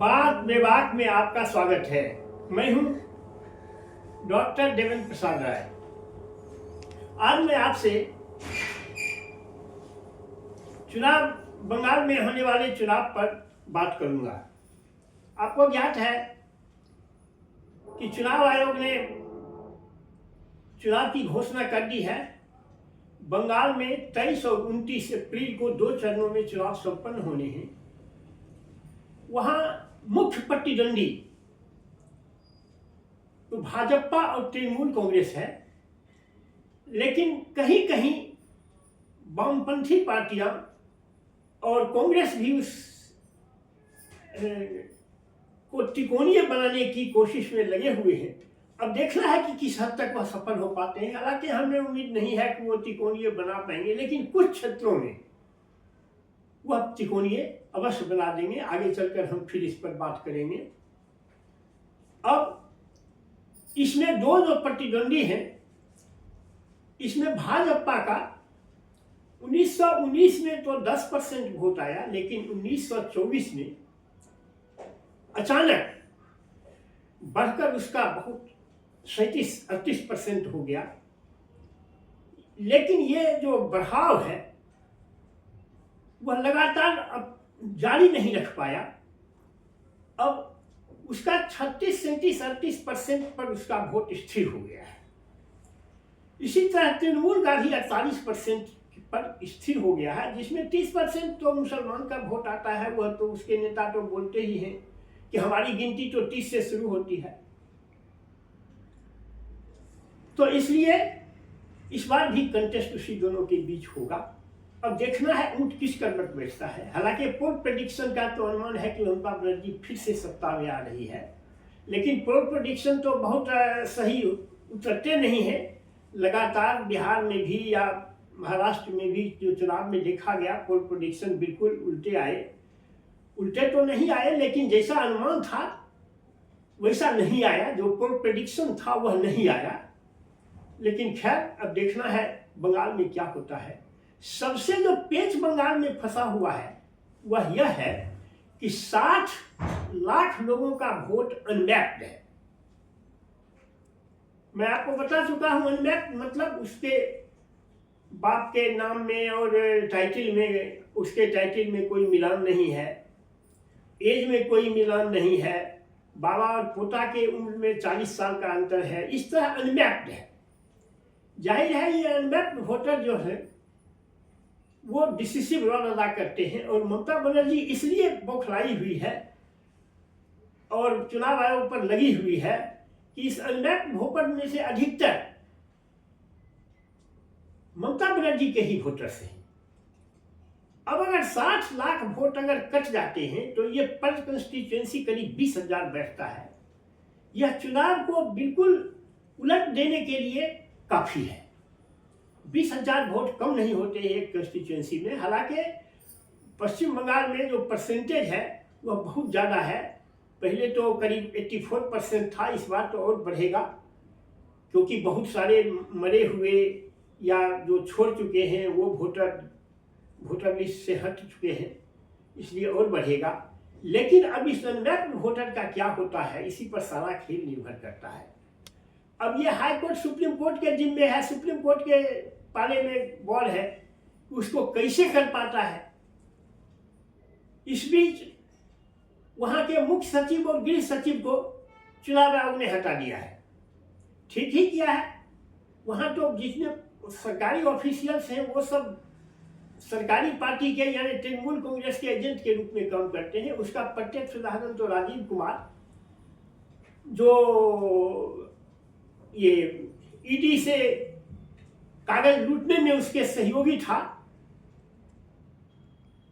बात विभाग में आपका स्वागत है। मैं हूं डॉक्टर देवेंद्र प्रसाद राय। आज मैं आपसे चुनाव बंगाल में होने वाले चुनाव पर बात करूंगा। आपको ज्ञात है कि चुनाव आयोग ने चुनाव की घोषणा कर दी है। बंगाल में 23 और 29 अप्रैल को 2 चरणों में चुनाव संपन्न होने हैं। वहां मुख्य प्रतिद्वंदी तो भाजपा और तृणमूल कांग्रेस है, लेकिन कहीं कहीं वामपंथी पार्टियां और कांग्रेस भी उस को त्रिकोणीय बनाने की कोशिश में लगे हुए हैं। अब देखना है कि किस हद तक वह सफल हो पाते हैं। हालांकि हमें उम्मीद नहीं है कि वो त्रिकोणीय बना पाएंगे, लेकिन कुछ क्षेत्रों में वह त्रिकोणीय अवश्य बना देंगे। आगे चलकर हम फिर इस पर बात करेंगे। अब इसमें दो जो प्रतिद्वंदी हैं, इसमें भाजपा का 1919 में तो 10% वोट आया, लेकिन 1924 में अचानक बढ़कर उसका बहुत 37-38% हो गया। लेकिन ये जो बढ़ाव है वह लगातार अब जारी नहीं रख पाया। अब उसका 36-37-38% पर उसका वोट स्थिर हो गया है। इसी तरह तृणमूल का भी 48% पर स्थिर हो गया है, जिसमें 30% तो मुसलमान का वोट आता है। वह तो उसके नेता तो बोलते ही हैं कि हमारी गिनती तो 30 से शुरू होती है। तो इसलिए इस बार भी कंटेस्ट उसी दोनों के बीच होगा। अब देखना है ऊंट किस करवट बैठता है। हालांकि पोल प्रेडिक्शन का तो अनुमान है कि ममता बनर्जी फिर से सत्ता में आ रही है, लेकिन पोल प्रेडिक्शन तो बहुत सही उतरते नहीं है। लगातार बिहार में भी या महाराष्ट्र में भी जो चुनाव में देखा गया, पोल प्रेडिक्शन बिल्कुल उल्टे आए। उल्टे तो नहीं आए, लेकिन जैसा अनुमान था वैसा नहीं आया। जो पोल प्रेडिक्शन था वह नहीं आया। लेकिन खैर, अब देखना है बंगाल में क्या होता है। सबसे जो पेच बंगाल में फंसा हुआ है वह यह है कि 60 लाख लोगों का वोट अनमैप्ड है। मैं आपको बता चुका हूं, अनमैप्ड मतलब उसके बाप के नाम में और टाइटल में, उसके टाइटल में कोई मिलान नहीं है, एज में कोई मिलान नहीं है, बाबा और पोता के उम्र में 40 साल का अंतर है। इस तरह अनमैप्ड है। जाहिर है ये अनमैप्ड वोटर जो है वो डिसिसिव रोल अदा करते हैं। और ममता बनर्जी इसलिए बौखलाई हुई है और चुनाव आयोग पर लगी हुई है कि इस अनमैप्ड वोटर में से अधिकतर ममता बनर्जी के ही वोटर्स हैं। अब अगर 60 लाख वोट अगर कट जाते हैं तो ये पर कंस्टिट्यूएंसी करीब 20,000 बैठता है। यह चुनाव को बिल्कुल उलट देने के लिए काफी है। 20,000 वोट कम नहीं होते एक कंस्टिट्यूएंसी में। हालांकि पश्चिम बंगाल में जो परसेंटेज है वह बहुत ज़्यादा है। पहले तो करीब 84% था, इस बार तो और बढ़ेगा, क्योंकि बहुत सारे मरे हुए या जो छोड़ चुके हैं वो वोटर लिस्ट से हट चुके हैं, इसलिए और बढ़ेगा। लेकिन अब इस अनमैप्ड वोटर का क्या होता है, इसी पर सारा खेल निर्भर करता है। अब ये हाई कोर्ट सुप्रीम कोर्ट के जिम्मे है। सुप्रीम कोर्ट के पाले में बॉल है, उसको कैसे कर पाता है। इस बीच वहां के मुख्य सचिव और गृह सचिव को चुनाव आयोग ने हटा दिया है। ठीक ही किया है। वहां तो जितने सरकारी ऑफिशियल्स हैं वो सब सरकारी पार्टी के यानी तृणमूल कांग्रेस के एजेंट के रूप में काम करते हैं। उसका प्रत्यक्ष उदाहरण तो राजीव कुमार, जो ये ईडी से कागज लूटने में उसके सहयोगी था,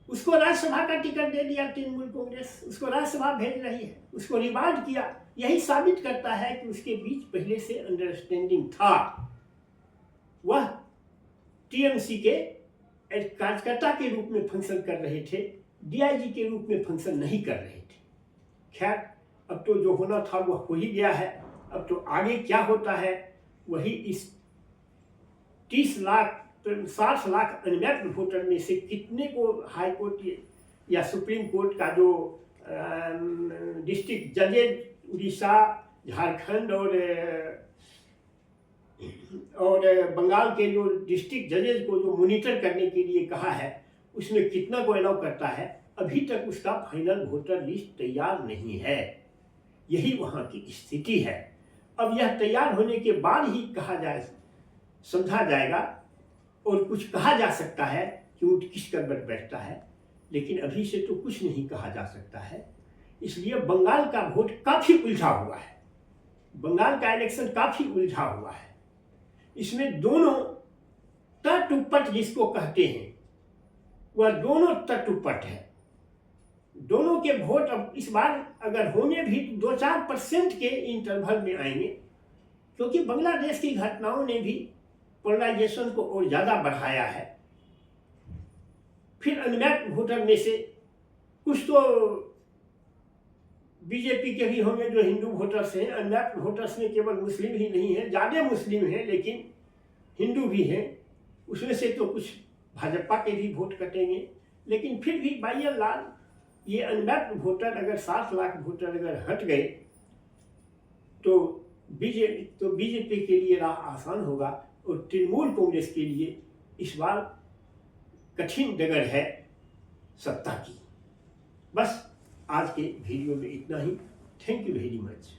उसको राज्यसभा का टिकट दे दिया तृणमूल कांग्रेस। उसको राज्यसभा भेज रही है, उसको रिमांड किया। यही साबित करता है कि उसके बीच पहले से अंडरस्टैंडिंग था। वह टीएमसी के एक कार्यकर्ता के रूप में फंक्शन कर रहे थे, डीआईजी के रूप में फंक्शन नहीं कर रहे थे। खैर, अब तो जो होना था वह हो ही गया है। अब तो आगे क्या होता है वही इस 60 लाख अनमैप्ड वोटर में से कितने को हाई कोर्ट या सुप्रीम कोर्ट का जो डिस्ट्रिक्ट जजेज उड़ीसा, झारखंड और बंगाल के जो डिस्ट्रिक्ट जजेज को जो मॉनिटर करने के लिए कहा है, उसमें कितना को अलाउ करता है, अभी तक उसका फाइनल वोटर लिस्ट तैयार नहीं है। यही वहाँ की स्थिति है। अब यह तैयार होने के बाद ही समझा जाएगा और कुछ कहा जा सकता है कि ऊँट किस कर बैठता है, लेकिन अभी से तो कुछ नहीं कहा जा सकता है। इसलिए बंगाल का वोट काफ़ी उलझा हुआ है, बंगाल का इलेक्शन काफ़ी उलझा हुआ है। इसमें दोनों तटुपट जिसको कहते हैं, वह दोनों तटुपट है। दोनों के वोट अब इस बार अगर होंगे भी तो 2-4% के इंटरवल में आएंगे, क्योंकि बांग्लादेश की घटनाओं ने भी पोलराइजेशन को और ज़्यादा बढ़ाया है। फिर अनमैप्ड वोटर में से कुछ तो बीजेपी के भी होंगे जो हिंदू वोटर्स हैं। अनमैप्ड वोटर्स में केवल मुस्लिम ही नहीं है, ज़्यादा मुस्लिम हैं लेकिन हिंदू भी हैं। उसमें से तो कुछ भाजपा के भी वोट कटेंगे, लेकिन फिर भी बाई एंड लार्ज ये अनमैप्ड वोटर अगर 7 लाख वोटर अगर हट गए तो बीजेपी के लिए राह आसान होगा और तृणमूल कांग्रेस के लिए इस बार कठिन डगर है सत्ता की। बस आज के वीडियो में इतना ही। Thank you very much.